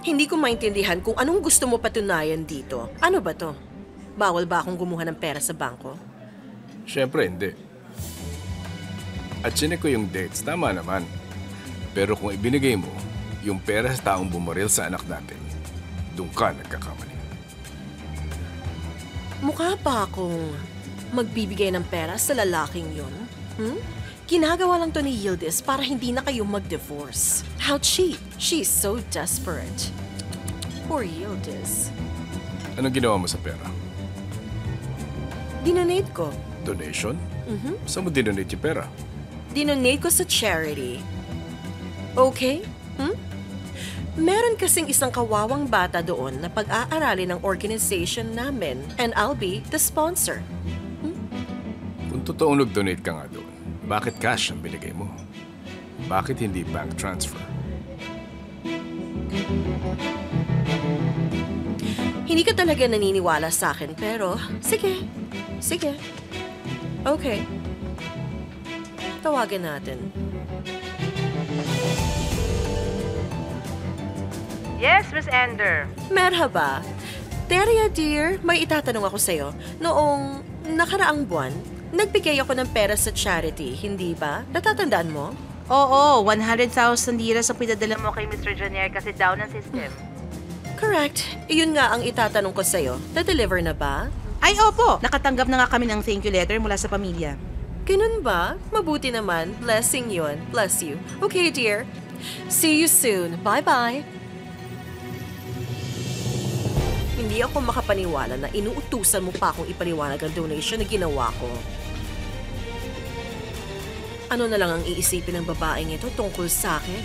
Hindi ko maintindihan kung anong gusto mo patunayan dito. Ano ba to? Bawal ba akong kumuha ng pera sa bangko? Siyempre, hindi. At sinek ko yung dates, tama naman. Pero kung ibinigay mo yung pera sa taong bumaril sa anak natin, doon ka nagkakamali. Mukha pa akong magbibigay ng pera sa lalaking yun. Ginagawa lang to ni Yildiz para hindi na kayo mag-divorce. How cheap. She's so desperate. Poor Yildiz. Anong ginawa mo sa pera? Dinonate ko. Donation? Saan mo dinonate yung pera? Dinonate ko sa charity. Okay? Meron kasing isang kawawang bata doon na pag-aaralin ng organization namin and I'll be the sponsor. Kung totoong nag-donate ka nga doon, bakit cash ang binigay mo? Bakit hindi bank transfer? Hindi ka talaga naniniwala sa akin, pero sige. Sige. Okay. Tawagan natin. Yes, Miss Ender. Merhaba. Teria dear, may itatanong ako sa'yo. Noong nakaraang buwan, nagbigay ako ng pera sa charity, hindi ba? Natatandaan mo? Oo, 100,000 liras ang pinadala mo kay Mr. Janier kasi down ang system. Correct. Iyon nga ang itatanong ko sa'yo. Na-deliver na ba? Ay, opo. Nakatanggap na nga kami ng thank you letter mula sa pamilya. Ganun ba? Mabuti naman. Blessing yun. Bless you. Okay, dear. See you soon. Bye-bye. Hindi ako makapaniwala na inuutusan mo pa akong ipaliwanag ang donation na ginawa ko. Ano na lang ang iisipin ng babaeng ito tungkol sa akin?